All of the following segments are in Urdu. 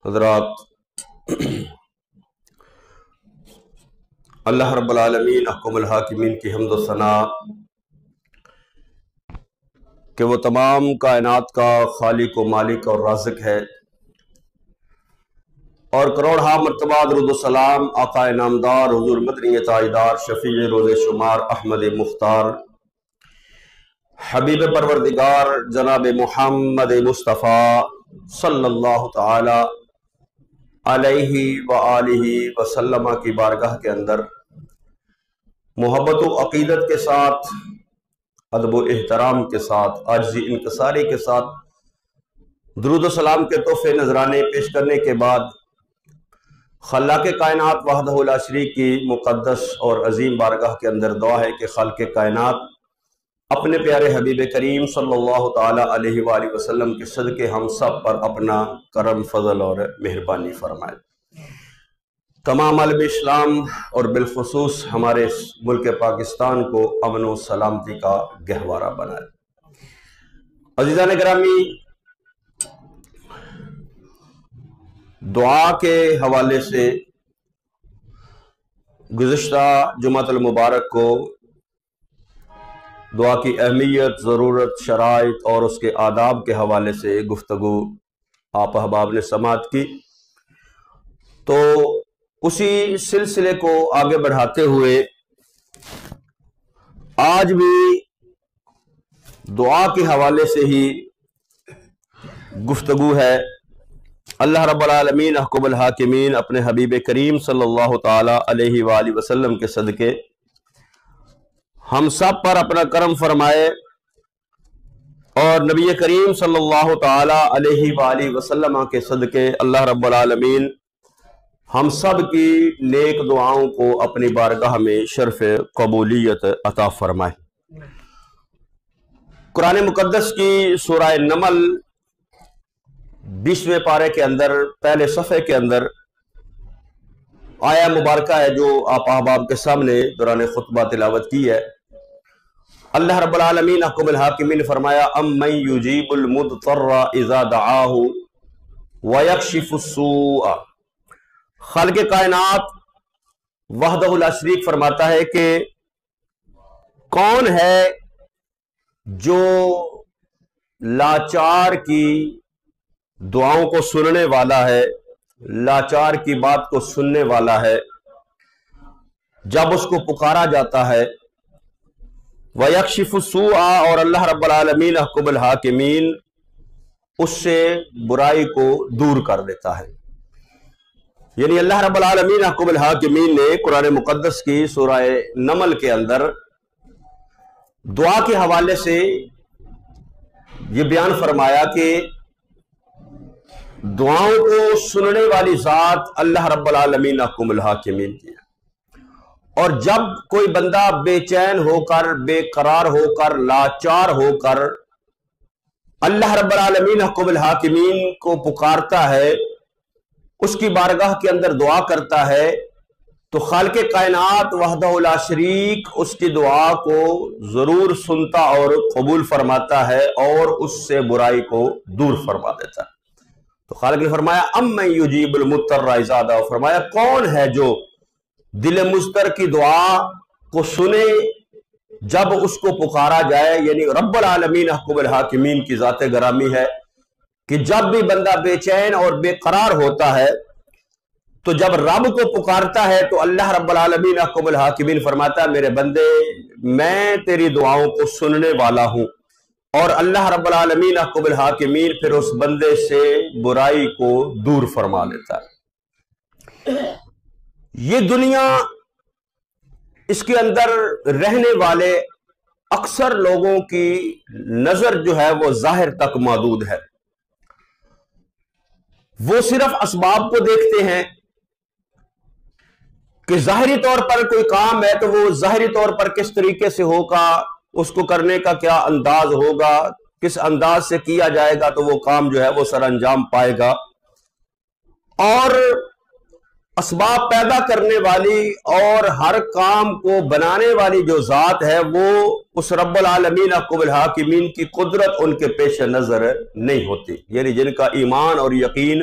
حضرات، اللہ رب العالمین احکم الحاکمین کی حمد و ثنا کہ وہ تمام کائنات کا خالق و مالک اور رازق ہے، اور کروڑہا مرتبہ درود و سلام آقا نامدار حضور مدنی تاجدار شفیع روز شمار احمد مختار حبیب پروردگار جناب محمد مصطفیٰ صلی اللہ تعالی علیہ وآلہ وسلم کی بارگاہ کے اندر محبت و عقیدت کے ساتھ، ادب و احترام کے ساتھ، عاجزی انکساری کے ساتھ درود و سلام کے تحفے نذرانے پیش کرنے کے بعد خلاق کائنات وحدہ لا شریک کی مقدس اور عظیم بارگاہ کے اندر دعا ہے کہ خالق کائنات اپنے پیارے حبیب کریم صلی اللہ تعالی علیہ وآلہ وسلم کے صدقے ہم سب پر اپنا کرم فضل اور مہربانی فرمائے، تمام عالم اسلام اور بالخصوص ہمارے ملک پاکستان کو امن و سلامتی کا گہوارہ بنائے۔ عزیزان گرامی، دعا کے حوالے سے گزشتہ جمعۃ المبارک کو دعا کی اہمیت، ضرورت، شرائط اور اس کے آداب کے حوالے سے گفتگو آپ احباب نے سماعت کی، تو اسی سلسلے کو آگے بڑھاتے ہوئے آج بھی دعا کے حوالے سے ہی گفتگو ہے۔ اللہ رب العالمین احکم الحاکمین اپنے حبیب کریم صلی اللہ تعالی علیہ وآلہ وسلم کے صدقے ہم سب پر اپنا کرم فرمائے، اور نبی کریم صلی اللہ تعالی علیہ وآلہ وسلم کے صدقے اللہ رب العالمین ہم سب کی نیک دعاؤں کو اپنی بارگاہ میں شرف قبولیت عطا فرمائے۔ قرآن مقدس کی سورہ نمل 20ویں پارے کے اندر پہلے صفحے کے اندر آیا مبارکہ ہے جو آپ احباب کے سامنے دوران خطبہ تلاوت کی ہے۔ اللہ رب العالمین احکم الحاکمین نے فرمایا امن یجیب المضطر اذا دعاہ ویکشف السوء۔ خالق کائنات وحدہ لا شریک فرماتا ہے کہ کون ہے جو لاچار کی دعاؤں کو سننے والا ہے، لاچار کی بات کو سننے والا ہے جب اس کو پکارا جاتا ہے۔ وَيَكْشِفُ السُّوءَ، اور اللہ رب العالمین احکم الحاکمین اس سے برائی کو دور کر دیتا ہے۔ یعنی اللہ رب العالمین احکم الحاکمین نے قرآن مقدس کی سورہ نمل کے اندر دعا کے حوالے سے یہ بیان فرمایا کہ دعاؤں کو سننے والی ذات اللہ رب العالمین احکم الحاکمین کی ہے، اور جب کوئی بندہ بے چین ہو کر، بے قرار ہو کر، لاچار ہو کر اللہ رب العالمین احکم الحاکمین کو پکارتا ہے، اس کی بارگاہ کے اندر دعا کرتا ہے، تو خالق کائنات وحدہ لا شریک اس کی دعا کو ضرور سنتا اور قبول فرماتا ہے، اور اس سے برائی کو دور فرما دیتا ہے۔ تو خالق نے فرمایا امن یجیب المضطر اذا دعا، فرمایا کون ہے جو دل مضطر کی دعا کو سنے جب اس کو پکارا جائے۔ یعنی رب العالمین احکم الحاکمین کی ذات گرامی ہے کہ جب بھی بندہ بے چین اور بے قرار ہوتا ہے تو جب رب کو پکارتا ہے تو اللہ رب العالمین احکم الحاکمین فرماتا ہے میرے بندے میں تیری دعاؤں کو سننے والا ہوں، اور اللہ رب العالمین احکم الحاکمین پھر اس بندے سے برائی کو دور فرما لیتا ہے۔ یہ دنیا، اس کے اندر رہنے والے اکثر لوگوں کی نظر جو ہے وہ ظاہر تک محدود ہے، وہ صرف اسباب کو دیکھتے ہیں کہ ظاہری طور پر کوئی کام ہے تو وہ ظاہری طور پر کس طریقے سے ہوگا، اس کو کرنے کا کیا انداز ہوگا، کس انداز سے کیا جائے گا تو وہ کام جو ہے وہ سر انجام پائے گا، اور اسباب پیدا کرنے والی اور ہر کام کو بنانے والی جو ذات ہے وہ اس رب العالمین احکم الحاکمین کی قدرت ان کے پیش نظر نہیں ہوتی۔ یعنی جن کا ایمان اور یقین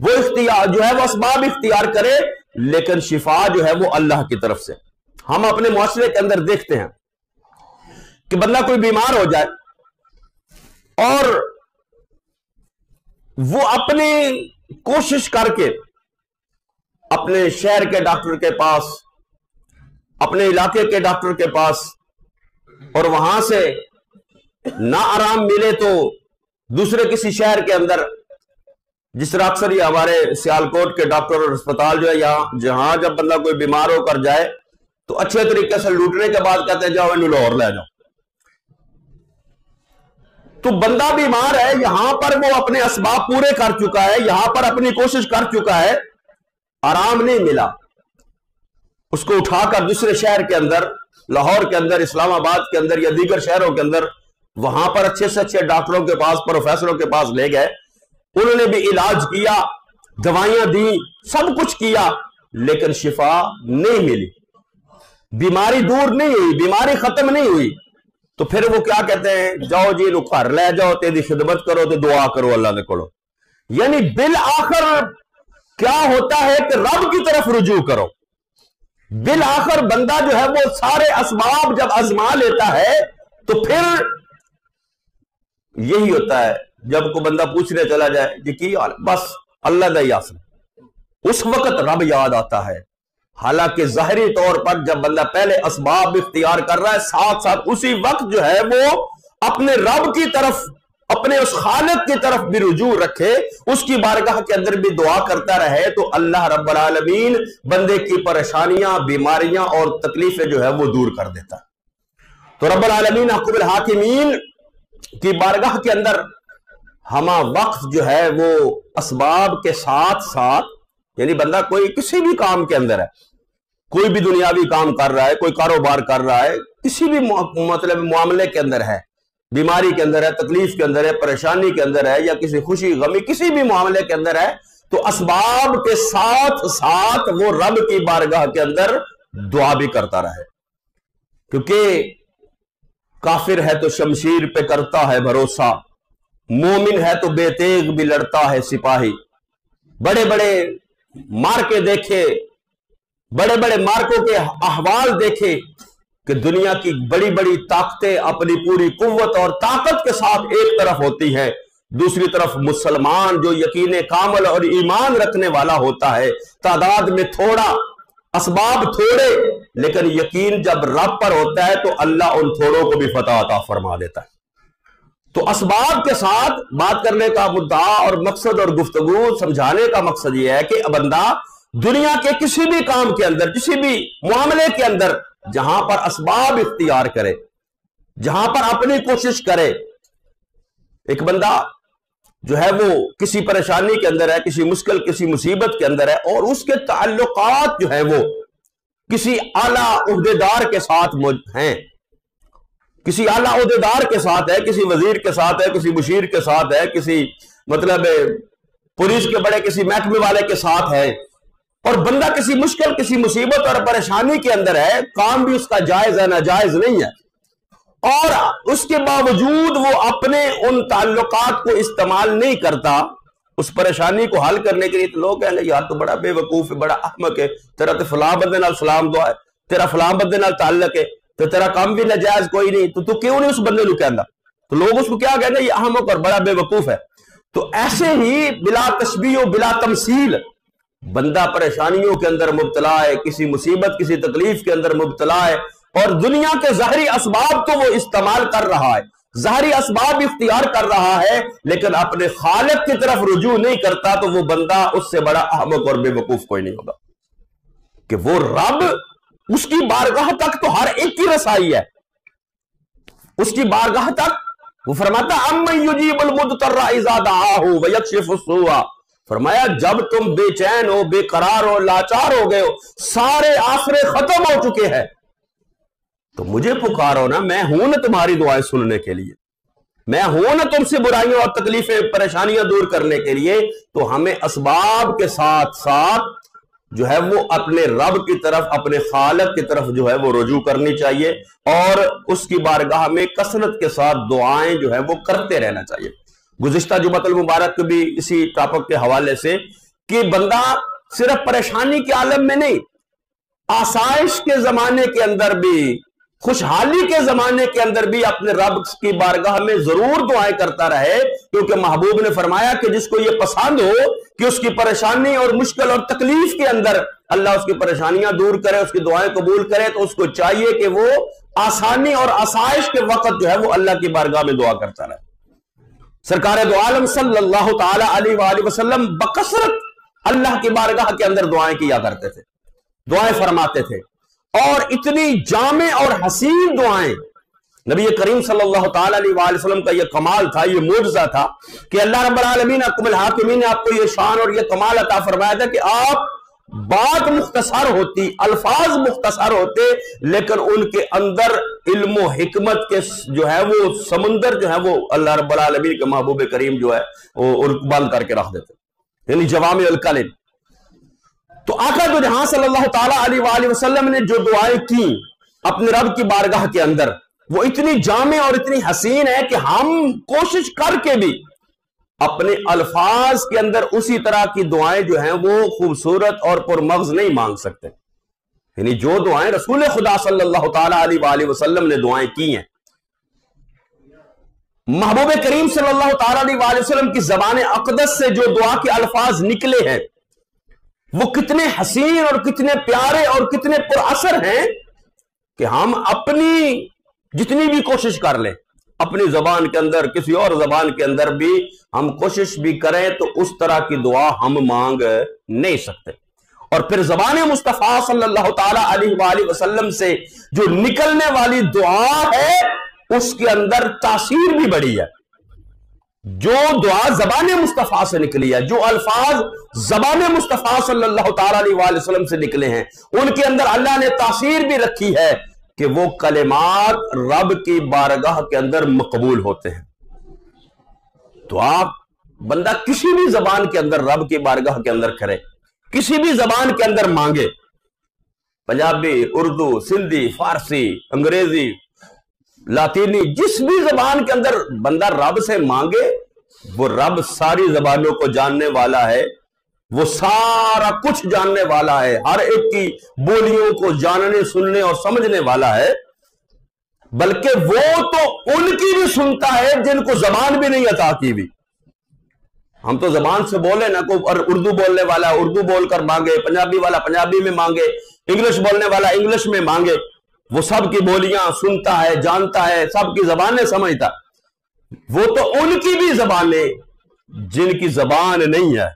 وہ اختیار جو ہے وہ اسباب اختیار کرے، لیکن شفا جو ہے وہ اللہ کی طرف سے۔ ہم اپنے معاشرے کے اندر دیکھتے ہیں کہ بندہ کوئی بیمار ہو جائے اور وہ اپنی کوشش کر کے اپنے شہر کے ڈاکٹر کے پاس، اپنے علاقے کے ڈاکٹر کے پاس، اور وہاں سے نہ آرام ملے تو دوسرے کسی شہر کے اندر، جس طرح اکثر یہ ہمارے سیالکوٹ کے ڈاکٹر اور اسپتال جو ہے جہاں جب بندہ کوئی بیمار ہو کر جائے تو اچھے طریقے سے لوٹنے کے بعد کہتے ہیں جاؤ انہوں لاہور لے جاؤ۔ تو بندہ بیمار ہے، یہاں پر وہ اپنے اسباب پورے کر چکا ہے، یہاں پر اپنی کوشش کر چکا ہے، آرام نہیں ملا، اس کو اٹھا کر دوسرے شہر کے اندر، لاہور کے اندر، اسلام آباد کے اندر یا دیگر شہروں کے اندر، وہاں پر اچھے سے اچھے ڈاکٹروں کے پاس، پروفیسروں کے پاس لے گئے، انہوں نے بھی علاج کیا، دوائیاں دی، سب کچھ کیا، لیکن شفا نہیں ملی، بیماری دور نہیں ہوئی، بیماری ختم نہیں ہوئی۔ تو پھر وہ کیا کہتے ہیں، جاؤ جی نو گھر لے جاؤ، تیری خدمت کرو تو دعا کرو اللہ دے کولو۔ یعنی بالآخر کیا ہوتا ہے کہ رب کی طرف رجوع کرو۔ بالآخر بندہ جو ہے وہ سارے اسباب جب آزما لیتا ہے تو پھر یہی ہوتا ہے، جب کوئی بندہ پوچھنے چلا جائے جی کی حال، بس اللہ دا یاسر، اس وقت رب یاد آتا ہے۔ حالانکہ ظاہری طور پر جب بندہ پہلے اسباب اختیار کر رہا ہے، ساتھ ساتھ اسی وقت جو ہے وہ اپنے رب کی طرف، اپنے اس خالق کی طرف بھی رجوع رکھے، اس کی بارگاہ کے اندر بھی دعا کرتا رہے، تو اللہ رب العالمین بندے کی پریشانیاں، بیماریاں اور تکلیفیں جو ہے وہ دور کر دیتا ہے۔ تو رب العالمین حکم الحاکمین کی بارگاہ کے اندر ہما وقت جو ہے وہ اسباب کے ساتھ ساتھ، یعنی بندہ کوئی کسی بھی کام کے اندر ہے، کوئی بھی دنیاوی کام کر رہا ہے، کوئی کاروبار کر رہا ہے، کسی بھی مطلب معاملے کے اندر ہے، بیماری کے اندر ہے، تکلیف کے اندر ہے، پریشانی کے اندر ہے، یا کسی خوشی غمی کسی بھی معاملے کے اندر ہے، تو اسباب کے ساتھ ساتھ وہ رب کی بارگاہ کے اندر دعا بھی کرتا رہے، کیونکہ کافر ہے تو شمشیر پہ کرتا ہے بھروسہ، مومن ہے تو بے تیغ بھی لڑتا ہے سپاہی۔ بڑے بڑے مارکے دیکھے، بڑے بڑے مارکوں کے احوال دیکھے کہ دنیا کی بڑی بڑی طاقتیں اپنی پوری قوت اور طاقت کے ساتھ ایک طرف ہوتی ہیں، دوسری طرف مسلمان جو یقین کامل اور ایمان رکھنے والا ہوتا ہے، تعداد میں تھوڑا، اسباب تھوڑے، لیکن یقین جب رب پر ہوتا ہے تو اللہ ان تھوڑوں کو بھی فتح عطا فرما دیتا ہے۔ تو اسباب کے ساتھ بات کرنے کا مدعا اور مقصد اور گفتگو سمجھانے کا مقصد یہ ہے کہ بندہ دنیا کے کسی بھی کام کے اندر، کسی بھی معاملے کے اندر جہاں پر اسباب اختیار کرے، جہاں پر اپنی کوشش کرے۔ ایک بندہ جو ہے وہ کسی پریشانی کے اندر ہے، کسی مشکل، کسی مصیبت کے اندر ہے، اور اس کے تعلقات جو ہے وہ کسی اعلیٰ عہدیدار کے ساتھ ہیں، کسی اعلیٰ عہدیدار کے ساتھ ہے، کسی وزیر کے ساتھ ہے، کسی مشیر کے ساتھ ہے، کسی مطلب پولیس کے بڑے کسی محکمے والے کے ساتھ ہے، اور بندہ کسی مشکل، کسی مصیبت اور پریشانی کے اندر ہے، کام بھی اس کا جائز ہے، ناجائز نہیں ہے، اور اس کے باوجود وہ اپنے ان تعلقات کو استعمال نہیں کرتا اس پریشانی کو حل کرنے کے لیے۔ تو لوگ کہیں گے یار تو بڑا بے وقوف ہے، بڑا احمق ہے، تیرا تو فلاں بندے نال سلام دعا ہے، تیرا فلاں بندے نال تعلق ہے، تو تیرا کام بھی ناجائز کوئی نہیں، تو کیوں نہیں اس بندے کو کہنا؟ تو لوگ اس کو کیا کہیں گے، یہ احمق اور بڑا بے وقوف ہے۔ تو ایسے ہی بلا تشبیہ و بلا تمثیل بندہ پریشانیوں کے اندر مبتلا ہے، کسی مصیبت، کسی تکلیف کے اندر مبتلا ہے، اور دنیا کے ظاہری اسباب تو وہ استعمال کر رہا ہے، ظاہری اسباب اختیار کر رہا ہے، لیکن اپنے خالق کی طرف رجوع نہیں کرتا، تو وہ بندہ اس سے بڑا احمق اور بے وقوف کوئی نہیں ہوگا، کہ وہ رب، اس کی بارگاہ تک تو ہر ایک کی رسائی ہے، اس کی بارگاہ تک وہ فرماتا امن یجیب المضطر اذا دعاہ ویکشف السوء، فرمایا جب تم بے چین ہو، بے قرار ہو، لاچار ہو گئے ہو، سارے آسرے ختم ہو چکے ہیں، تو مجھے پکارو نا، میں ہوں نا تمہاری دعائیں سننے کے لیے، میں ہوں نا تم سے برائیوں اور تکلیفیں، پریشانیاں دور کرنے کے لیے۔ تو ہمیں اسباب کے ساتھ ساتھ جو ہے وہ اپنے رب کی طرف، اپنے خالق کی طرف جو ہے وہ رجوع کرنی چاہیے، اور اس کی بارگاہ میں کثرت کے ساتھ دعائیں جو ہے وہ کرتے رہنا چاہیے۔ گزشتہ جمعۃ المبارک بھی اسی ٹاپک کے حوالے سے کہ بندہ صرف پریشانی کے عالم میں نہیں، آسائش کے زمانے کے اندر بھی، خوشحالی کے زمانے کے اندر بھی اپنے رب کی بارگاہ میں ضرور دعائیں کرتا رہے، کیونکہ محبوب نے فرمایا کہ جس کو یہ پسند ہو کہ اس کی پریشانی اور مشکل اور تکلیف کے اندر اللہ اس کی پریشانیاں دور کرے، اس کی دعائیں قبول کرے، تو اس کو چاہیے کہ وہ آسانی اور آسائش کے وقت جو ہے وہ اللہ کی بارگاہ میں دعا کرتا رہے۔ سرکار دو عالم صلی اللہ تعالی علیہ وآلہ وسلم بکثرت اللہ کی بارگاہ کے اندر دعائیں کیا کرتے تھے، دعائیں فرماتے تھے، اور اتنی جامع اور حسین دعائیں۔ نبی کریم صلی اللہ تعالی علیہ وآلہ وسلم کا یہ کمال تھا، یہ معجزہ تھا کہ اللہ رب العالمین حکم الحاکمین نے آپ کو یہ شان اور یہ کمال عطا فرمایا تھا کہ آپ بات مختصر ہوتی، الفاظ مختصر ہوتے، لیکن ان کے اندر علم و حکمت کے جو ہے وہ سمندر جو ہے وہ اللہ رب العالمین کے محبوب کریم جو ہے وہ بند کر کے رکھ دیتے، یعنی جوامع الکلم۔ تو آقا دو جہاں صلی اللہ تعالی علیہ وآلہ وسلم نے جو دعائیں کی اپنے رب کی بارگاہ کے اندر، وہ اتنی جامع اور اتنی حسین ہے کہ ہم کوشش کر کے بھی اپنے الفاظ کے اندر اسی طرح کی دعائیں جو ہیں وہ خوبصورت اور پرمغز نہیں مانگ سکتے۔ یعنی جو دعائیں رسول خدا صلی اللہ تعالی علیہ وآلہ وسلم نے دعائیں کی ہیں، محبوب کریم صلی اللہ تعالی علیہ وآلہ وسلم کی زبان اقدس سے جو دعا کے الفاظ نکلے ہیں وہ کتنے حسین اور کتنے پیارے اور کتنے پر اثر ہیں کہ ہم اپنی جتنی بھی کوشش کر لیں، اپنی زبان کے اندر کسی اور زبان کے اندر بھی ہم کوشش بھی کریں تو اس طرح کی دعا ہم مانگ نہیں سکتے۔ اور پھر زبان مصطفیٰ صلی اللہ تعالی علیہ وآلہ وسلم سے جو نکلنے والی دعا ہے اس کے اندر تاثیر بھی بڑی ہے۔ جو دعا زبان مصطفیٰ سے نکلی ہے، جو الفاظ زبان مصطفیٰ صلی اللہ تعالی علیہ وآلہ وسلم سے نکلے ہیں، ان کے اندر اللہ نے تاثیر بھی رکھی ہے کہ وہ کلمات رب کی بارگاہ کے اندر مقبول ہوتے ہیں۔ تو آپ بندہ کسی بھی زبان کے اندر رب کی بارگاہ کے اندر کرے، کسی بھی زبان کے اندر مانگے، پنجابی، اردو، سندھی، فارسی، انگریزی، لاطینی، جس بھی زبان کے اندر بندہ رب سے مانگے، وہ رب ساری زبانوں کو جاننے والا ہے، وہ سارا کچھ جاننے والا ہے، ہر ایک کی بولیوں کو جاننے، سننے اور سمجھنے والا ہے، بلکہ وہ تو ان کی بھی سنتا ہے جن کو زبان بھی نہیں عطا کی بھی۔ ہم تو زبان سے بولے نا، کوئی اردو بولنے والا اردو بول کر مانگے، پنجابی والا پنجابی میں مانگے، انگلش بولنے والا انگلش میں مانگے، وہ سب کی بولیاں سنتا ہے، جانتا ہے، سب کی زبانیں سمجھتا۔ وہ تو ان کی بھی زبانیں جن کی زبان نہیں ہے،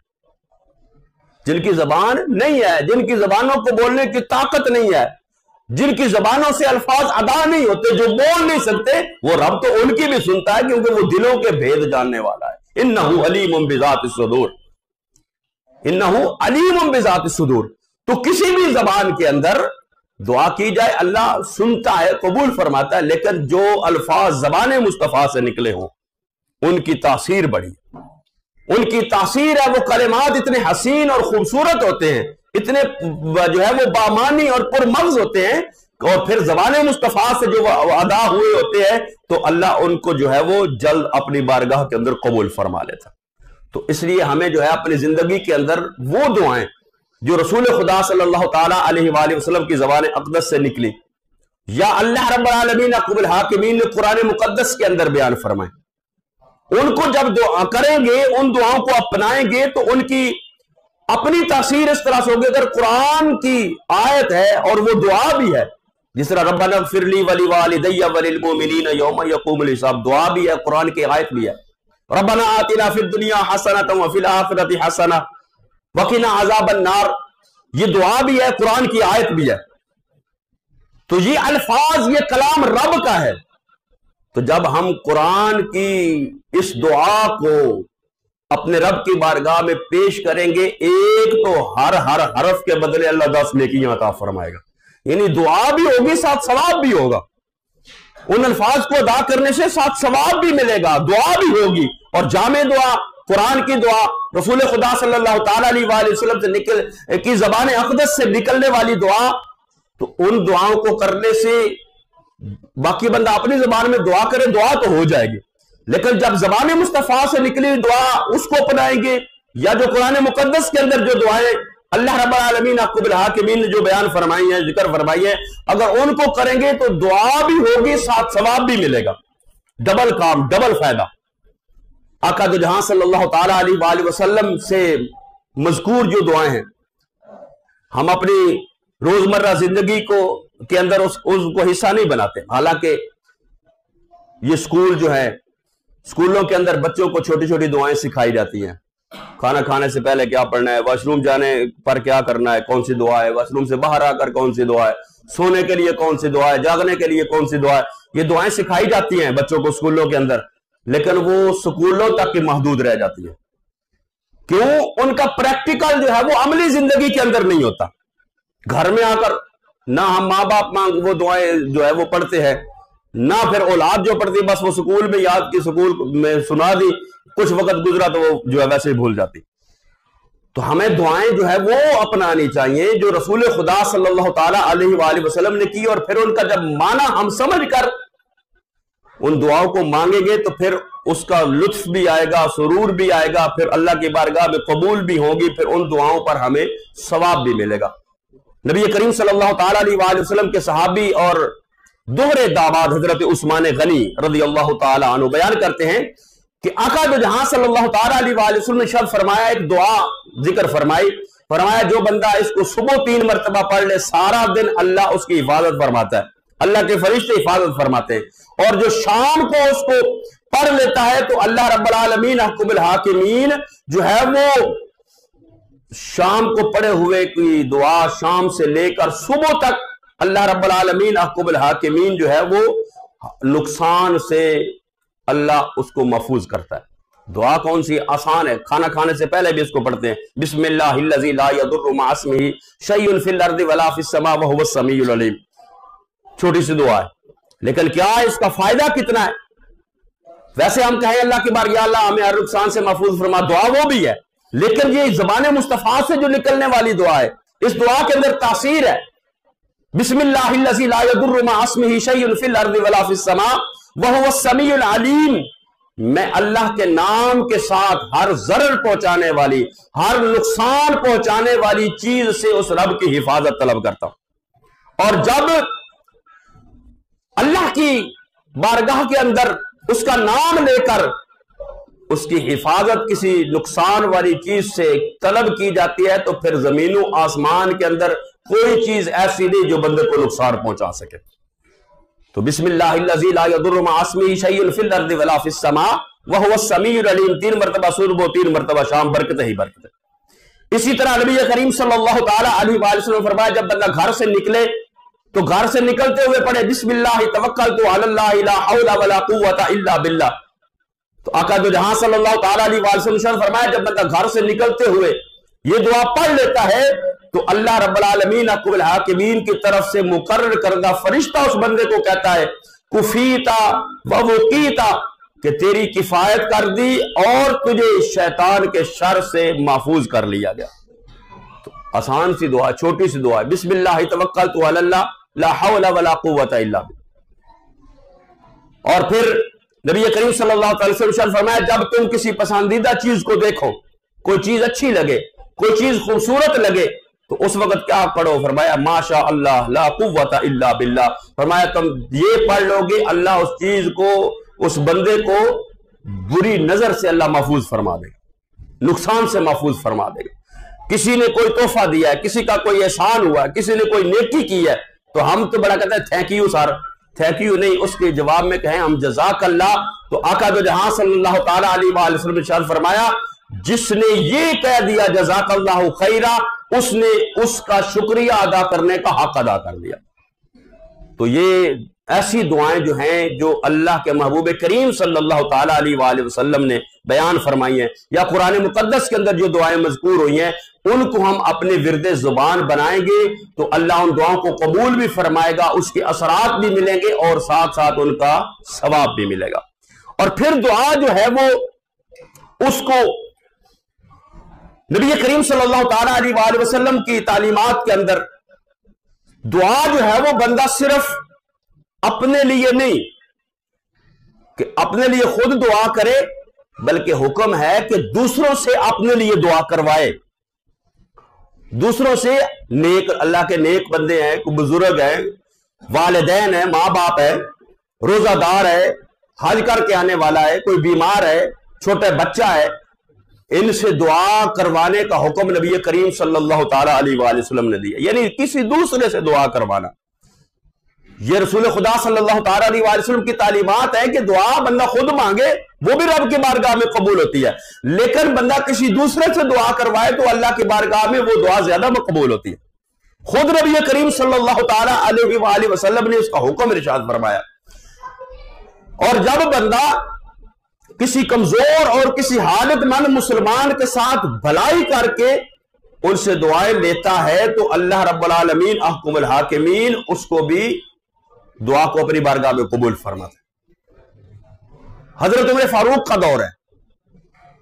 جن کی زبان نہیں ہے، جن کی زبانوں کو بولنے کی طاقت نہیں ہے، جن کی زبانوں سے الفاظ ادا نہیں ہوتے، جو بول نہیں سکتے، وہ رب تو ان کی بھی سنتا ہے، کیونکہ وہ دلوں کے بھید جاننے والا ہے۔ انہ علیم بذات الصدور، انہ علیم بذات الصدور۔ تو کسی بھی زبان کے اندر دعا کی جائے، اللہ سنتا ہے، قبول فرماتا ہے، لیکن جو الفاظ زبان مصطفیٰ سے نکلے ہوں ان کی تاثیر بڑی، ان کی تاثیر ہے، وہ کلمات اتنے حسین اور خوبصورت ہوتے ہیں، اتنے جو ہے وہ بامانی اور پرمغز ہوتے ہیں، اور پھر زبان مصطفیٰ سے جو ادا ہوئے ہوتے ہیں تو اللہ ان کو جو ہے وہ جلد اپنی بارگاہ کے اندر قبول فرما لیتا۔ تو اس لیے ہمیں جو ہے اپنی زندگی کے اندر وہ دعائیں جو رسول خدا صلی اللہ تعالی علیہ وآلہ وسلم کی زبان اقدس سے نکلی، یا اللہ رب العالمین حکم الحاکمین نے قرآن مقدس کے اندر بیان فرمائے، ان کو جب دعا کریں گے، ان دعاؤں کو اپنائیں گے تو ان کی اپنی تاثیر اس طرح سے ہوگی۔ اگر قرآن کی آیت ہے اور وہ دعا بھی ہے، جس طرح ربنا اغفر لی ولوالدی وللمؤمنین یوم یقوم الحساب، دعا بھی ہے، قرآن کی آیت بھی ہے، ربنا آتنا فی الدنیا حسنۃ وفی الآخرۃ حسنۃ وقنا عذاب النار، یہ دعا بھی ہے، قرآن کی آیت بھی ہے۔ تو یہ الفاظ، یہ کلام رب کا ہے۔ تو جب ہم قرآن کی اس دعا کو اپنے رب کی بارگاہ میں پیش کریں گے، ایک تو ہر حرف کے بدلے اللہ 10 نیکیاں عطا فرمائے گا، یعنی دعا بھی ہوگی ساتھ ثواب بھی ہوگا، ان الفاظ کو ادا کرنے سے ساتھ ثواب بھی ملے گا، دعا بھی ہوگی، اور جامع دعا، قرآن کی دعا، رسول خدا صلی اللہ تعالی علیہ وآلہ وسلم سے کی زبان اقدس سے نکلنے والی دعا، تو ان دعاؤں کو کرنے سے باقی بندہ اپنی زبان میں دعا کرے، دعا تو ہو جائے گی، لیکن جب زبان مصطفیٰ سے نکلی دعا اس کو اپنائیں گے یا جو قرآن مقدس کے اندر جو دعائیں اللہ رب العالمین احکم الحاکمین نے جو بیان فرمائی ہیں، ذکر فرمائی ہے، اگر ان کو کریں گے تو دعا بھی ہوگی، ساتھ ثواب بھی ملے گا، ڈبل کام، ڈبل فائدہ۔ آقا دو جہاں صلی اللہ تعالی علیہ وآلہ وسلم سے مذکور جو دعائیں ہیں، ہم اپنی روزمرہ زندگی کے اندر اس کو حصہ نہیں بناتے۔ حالانکہ یہ سکول جو ہے، سکولوں کے اندر بچوں کو چھوٹی چھوٹی دعائیں سکھائی جاتی ہیں، کھانا کھانے سے پہلے کیا پڑھنا ہے، واش روم جانے پر کیا کرنا ہے، کون سی دعا ہے، واش روم سے باہر آ کر کون سی دعا ہے، سونے کے لیے کون سی دعا ہے، جاگنے کے لیے کون سی دعا ہے، یہ دعائیں سکھائی جاتی ہیں بچوں کو سکولوں کے اندر، لیکن وہ سکولوں تک ہی محدود رہ جاتی ہیں۔ کیوں؟ ان کا پریکٹیکل جو ہے وہ عملی زندگی کے اندر نہیں ہوتا۔ گھر میں آ کر نہ ہم ماں باپ وہ دعائیں جو ہے وہ پڑھتے ہیں، نہ پھر اولاد جو پڑھتی، بس وہ سکول میں یاد کی، سکول میں سنا دی، کچھ وقت گزرا تو وہ جو ہے ویسے ہی بھول جاتی۔ تو ہمیں دعائیں جو ہے وہ اپنانی چاہیے جو رسول خدا صلی اللہ تعالی علیہ وآلہ وسلم نے کی، اور پھر ان کا جب معنی ہم سمجھ کر ان دعاؤں کو مانگیں گے تو پھر اس کا لطف بھی آئے گا، سرور بھی آئے گا، پھر اللہ کی بارگاہ میں قبول بھی ہوگی، پھر ان دعاؤں پر ہمیں ثواب بھی ملے گا۔ نبی کریم صلی اللہ تعالی علیہ وآلہ وسلم کے صحابی اور دوہرے داماد حضرت عثمان غنی رضی اللہ تعالی عنہ بیان کرتے ہیں کہ آقا دو جہاں صلی اللہ تعالی علیہ وآلہ وسلم نے شرط فرمایا، ایک دعا ذکر فرمایا جو بندہ اس کو صبح 3 مرتبہ پڑھ لے سارا دن اللہ اس کی حفاظت فرماتا ہے، اللہ کے فرشتے حفاظت فرماتے ہیں، اور جو شام کو اس کو پڑھ لیتا ہے تو اللہ رب العالمین احکم الحاکمین جو ہے وہ شام کو پڑھے ہوئے کی دعا شام سے لے کر صبح تک اللہ رب العالمین احکم الحاکمین جو ہے وہ نقصان سے اللہ اس کو محفوظ کرتا ہے۔ دعا کون سی؟ آسان ہے، کھانا کھانے سے پہلے بھی اس کو پڑھتے ہیں، بسم اللہ الذی لا یضر مع اسمہ شیء فی الارض ولا فی السماء وهو السمیع العلیم، چھوٹی سی دعا ہے، لیکن کیا اس کا فائدہ کتنا ہے؟ ویسے ہم کہیں اللہ کی بار یا اللہ ہمیں ہر نقصان سے محفوظ فرما، دعا وہ بھی ہے، لیکن یہ زبان مصطفیٰ سے جو نکلنے والی دعا ہے، اس دعا کے اندر تاثیر ہے۔ بسم اللہ الذی لا یضر مع اسمہ شیء فی الارض ولا فی السماء وهو السمیع العلیم، میں اللہ کے نام کے ساتھ ہر ضرر پہنچانے والی، ہر نقصان پہنچانے والی چیز سے اس رب کی حفاظت طلب کرتا ہوں۔ اور جب اللہ کی بارگاہ کے اندر اس کا نام لے کر اس کی حفاظت کسی نقصان والی چیز سے طلب کی جاتی ہے تو پھر زمین و آسمان کے اندر کوئی چیز ایسی نہیں جو بندے کو نقصان پہنچا سکے۔ تو بسم اللہ الذی لا یضر مع اسمہ شیء فی الارض ولا فی السماء وهو السمیع العلیم، 3 مرتبہ صبح 3 مرتبہ شام، برکت ہی برکت ہے۔ اسی طرح نبی کریم صلی اللہ تعالی علیہ وآلہ وسلم نے فرمایا جب بندہ گھر سے نکلے تو گھر سے نکلتے ہوئے پڑھے بسم اللہ توکلت علی اللہ لا حول ولا قوت الا باللہ۔ تو آقا دو جہاں صلی اللہ تعالی علیہ وآلہ وسلم نے فرمایا جب بندہ گھر سے نکلتے ہوئے یہ دعا پڑھ لیتا ہے تو اللہ رب العالمین احکم الحاکمین کی طرف سے مقرر کردہ فرشتہ اس بندے کو کہتا ہے کفیتا ووقیتا، کہ تیری کفایت کر دی اور تجھے شیطان کے شر سے محفوظ کر لیا گیا۔ تو آسان سی دعا، چھوٹی سی دعا، بسم اللہ توکلت علی اللہ لا حول ولا قوت الا باللہ۔ اور پھر نبی کریم صلی اللہ علیہ وسلم نے فرمایا جب تم کسی پسندیدہ چیز کو دیکھو، کوئی چیز اچھی لگے، کوئی چیز خوبصورت لگے تو اس وقت کیا پڑھو؟ فرمایا ماشاء اللہ لا قوت الا باللہ، فرمایا تم یہ پڑھ لو گے اللہ اس چیز کو، اس بندے کو بری نظر سے اللہ محفوظ فرما دے گا، نقصان سے محفوظ فرما دے گا۔ کسی نے کوئی تحفہ دیا ہے، کسی کا کوئی احسان ہوا ہے، کسی نے کوئی نیکی کی ہے تو ہم تو بڑا کہتے ہیں thank you sir, thank you نہیں، اس کے جواب میں کہیں ہم جزاک اللہ۔ تو آقا دو جہاں صلی اللہ تعالی علیہ وآلہ وسلم نے ارشاد فرمایا جس نے یہ کہہ دیا جزاک اللہ خیرہ، اس نے اس کا شکریہ ادا کرنے کا حق ادا کر دیا۔ تو یہ ایسی دعائیں جو ہیں جو اللہ کے محبوب کریم صلی اللہ تعالی علیہ وآلہ وسلم نے بیان فرمائی ہیں، یا قرآن مقدس کے اندر جو دعائیں مذکور ہوئی ہیں ان کو ہم اپنے ورد زبان بنائیں گے تو اللہ ان دعاؤں کو قبول بھی فرمائے گا، اس کے اثرات بھی ملیں گے اور ساتھ ساتھ ان کا ثواب بھی ملے گا۔ اور پھر دعا جو ہے وہ اس کو نبی کریم صلی اللہ تعالی علیہ وآلہ وسلم کی تعلیمات کے اندر دعا جو ہے وہ بندہ صرف اپنے لیے نہیں کہ اپنے لیے خود دعا کرے بلکہ حکم ہے کہ دوسروں سے اپنے لیے دعا کروائے. دوسروں سے نیک اللہ کے نیک بندے ہیں, کوئی بزرگ ہیں, والدین ہیں, ماں باپ ہے, روزہ دار ہے, حج کر کے آنے والا ہے, کوئی بیمار ہے, چھوٹا بچہ ہے, ان سے دعا کروانے کا حکم نبی کریم صلی اللہ تعالی علیہ وآلہ وسلم نے دیا. یعنی کسی دوسرے سے دعا کروانا, یہ رسول خدا صلی اللہ تعالی علیہ وآلہ وسلم کی تعلیمات ہے کہ دعا بندہ خود مانگے وہ بھی رب کی بارگاہ میں قبول ہوتی ہے, لیکن بندہ کسی دوسرے سے دعا کروائے تو اللہ کی بارگاہ میں وہ دعا زیادہ مقبول ہوتی ہے. خود نبی کریم صلی اللہ تعالی علیہ وآلہ وسلم نے اس کا حکم ارشاد فرمایا. اور جب بندہ کسی کمزور اور کسی حالت مند مسلمان کے ساتھ بھلائی کر کے ان سے دعائیں لیتا ہے تو اللہ رب العالمین احکم الحاکمین اس کو بھی دعا کو اپنی بارگاہ میں قبول فرماتا ہے. حضرت عمر فاروق کا دور ہے.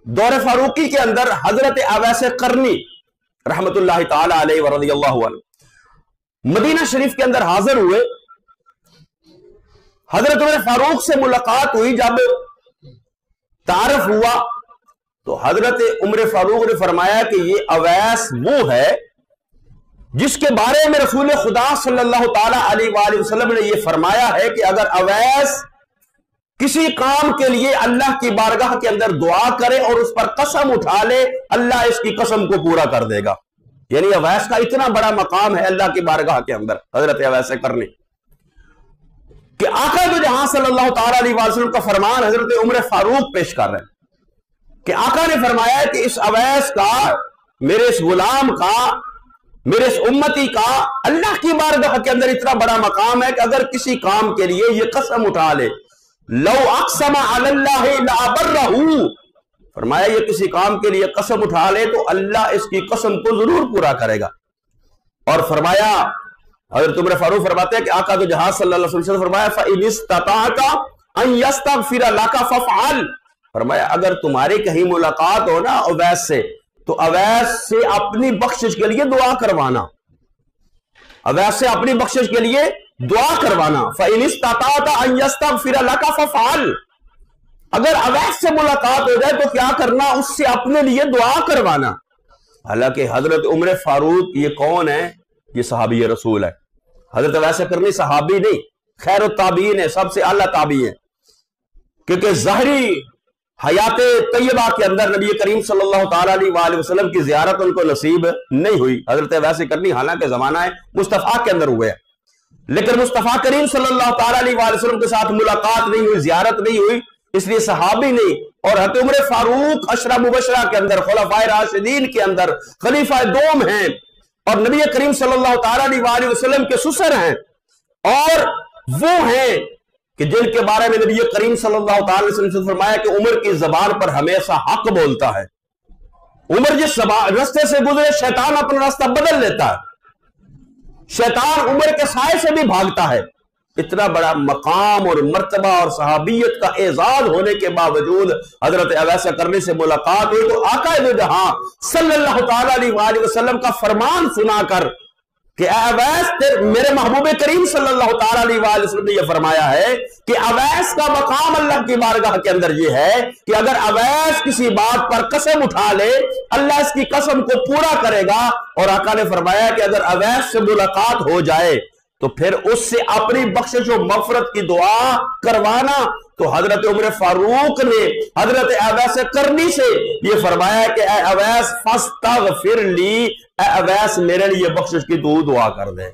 دور فاروقی کے اندر حضرت اویس قرنی رحمت اللہ تعالی علیہ ورضی اللہ عنہ مدینہ شریف کے اندر حاضر ہوئے. حضرت عمر فاروق سے ملاقات ہوئی. جب تعارف ہوا تو حضرت عمر فاروق نے فرمایا کہ یہ اویس وہ ہے جس کے بارے میں رسول خدا صلی اللہ تعالی علیہ وآلہ وسلم نے یہ فرمایا ہے کہ اگر اویس کسی کام کے لیے اللہ کی بارگاہ کے اندر دعا کرے اور اس پر قسم اٹھا لے, اللہ اس کی قسم کو پورا کر دے گا. یعنی اویس کا اتنا بڑا مقام ہے اللہ کی بارگاہ کے اندر, حضرت اویس قرنی, کہ آقا دو جہاں صلی اللہ تعالی علیہ وسلم کا فرمان حضرت عمر فاروق پیش کر رہے ہیں کہ آقا نے فرمایا کہ اس اویس کا, میرے اس غلام کا, میرے اس امتی کا اللہ کی بارگاہ کے اندر اتنا بڑا مقام ہے کہ اگر کسی کام کے لیے یہ قسم اٹھا لے, لو اقسم علی اللہ لابرہ, فرمایا یہ کسی کام کے لیے قسم اٹھا لے تو اللہ اس کی قسم کو ضرور پورا کرے گا. اور فرمایا حضرت عمر فاروق فرماتے ہیں کہ آقا دو جہاں صلی اللہ علیہ وسلم نے فرمایا فَإِنِ اسْتَطَعْتَ أَن يَسْتَغْفِرَ لَكَ فَافْعَلْ, فرمایا اگر تمہاری کہیں ملاقات ہو نا اویس سے تو اویس سے اپنی بخشش کے لیے دعا کروانا, اویس سے اپنی بخشش کے لیے دعا کروانا. فَإِنِ اسْتَطَعْتَ أَن يَسْتَغْفِرَ لَكَ فَافْعَلْ, اگر اویس سے ملاقات ہو جائے تو کیا کرنا, اس سے اپنے لیے دعا کروانا. حالانکہ حضرت عمر فاروق یہ کون ہے؟ یہ صحابی رسول ہے. حضرت اویس قرنی صحابی نہیں, خیر التابعین ہے, سب سے اعلیٰ تابعی ہے, کیونکہ ظاہری حیات طیبہ کے اندر نبی کریم صلی اللہ تعالی علیہ وآلہ وسلم کی زیارت ان کو نصیب نہیں ہوئی. حضرت اویس قرنی حالانکہ زمانہ ہے مصطفیٰ کے اندر ہوئے ہیں, لیکن مصطفیٰ کریم صلی اللہ تعالی علیہ وآلہ وسلم کے ساتھ ملاقات نہیں ہوئی, زیارت نہیں ہوئی, اس لیے صحابی نہیں. اور حضرت عمر فاروق عشرہ مبشرہ کے اندر, خلفائے راشدین کے اندر خلیفہ دوم ہیں, اور نبی کریم صلی اللہ تعالی علیہ وآلہ وسلم کے سسر ہیں, اور وہ ہیں کہ جن کے بارے میں نبی کریم صلی اللہ تعالی علیہ وسلم نے فرمایا کہ عمر کی زبان پر ہمیشہ حق بولتا ہے. عمر جس راستے سے گزرے شیطان اپنا راستہ بدل لیتا ہے, شیطان عمر کے سائے سے بھی بھاگتا ہے. اتنا بڑا مقام اور مرتبہ اور صحابیت کا اعزاز ہونے کے باوجود حضرت اویس قرنی سے ملاقات ہوئی تو آقا دو جہاں صلی اللہ تعالی علیہ وآلہ وسلم کا فرمان سنا کر کہ اے اویس, میرے محبوب کریم صلی اللہ تعالی علیہ وآلہ وسلم نے یہ فرمایا ہے کہ اویس کا مقام اللہ کی بارگاہ کے اندر یہ ہے کہ اگر اویس کسی بات پر قسم اٹھا لے اللہ اس کی قسم کو پورا کرے گا. اور آقا نے فرمایا کہ اگر اویس سے ملاقات ہو جائے تو پھر اس سے اپنی بخشش و مغفرت کی دعا کروانا. تو حضرت عمر فاروق نے حضرت اویس قرنی سے یہ فرمایا کہ اے اویس فاستغفر لی, اے اویس میرے لیے بخشش کی دعا کر دے.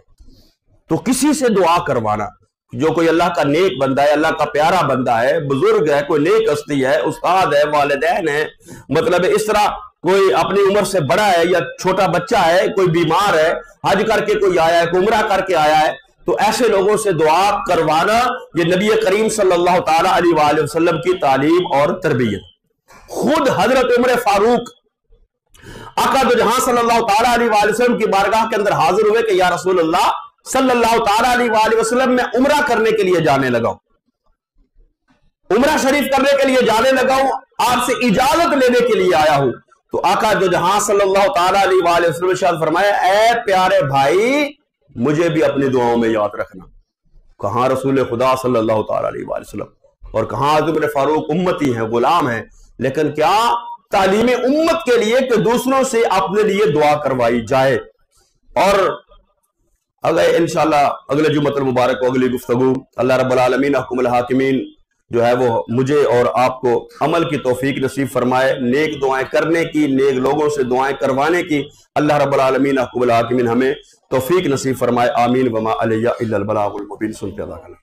تو کسی سے دعا کروانا, جو کوئی اللہ کا نیک بندہ ہے, اللہ کا پیارا بندہ ہے, بزرگ ہے, کوئی نیک ہستی ہے, استاد ہے, والدین ہے, مطلب اس طرح کوئی اپنی عمر سے بڑا ہے یا چھوٹا بچہ ہے, کوئی بیمار ہے, حج کر کے کوئی آیا ہے, کوئی عمرہ کر کے آیا ہے, تو ایسے لوگوں سے دعا کروانا یہ نبی کریم صلی اللہ تعالی علیہ وآلہ وسلم کی تعلیم اور تربیت. خود حضرت عمر فاروق آقا دو جہاں صلی اللہ تعالی علیہ وآلہ وسلم کی بارگاہ کے اندر حاضر ہوئے کہ یا رسول اللہ صلی اللہ تعالی علیہ وآلہ وسلم میں عمرہ کرنے کے لیے جانے لگا ہوں, عمرہ شریف کرنے کے لیے جانے لگا ہوں, آپ سے اجازت لینے کے لیے آیا ہوں. تو آقا دو جہاں صلی اللہ تعالی علیہ وآلہ وسلم نے ارشاد فرمایا اے پیارے بھائی مجھے بھی اپنی دعاؤں میں یاد رکھنا. کہاں رسول خدا صلی اللہ تعالی علیہ وآلہ وسلم اور کہاں عمر فاروق امتی ہیں, غلام ہیں, لیکن کیا تعلیم امت کے لیے کہ دوسروں سے اپنے لیے دعا کروائی جائے۔ اور اگر انشاءاللہ اگلے جمعۃ المبارک کو اگلی گفتگو اللہ رب العالمین احکم الحاکمین جو ہے وہ مجھے اور آپ کو عمل کی توفیق نصیب فرمائے، نیک دعائیں کرنے کی، نیک لوگوں سے دعائیں کروانے کی اللہ رب العالمین احکم الحاکمین ہمیں توفیق نصیب فرمائے، آمین۔ وما علیہ الا البلاغ المبین۔ سنتے اللہ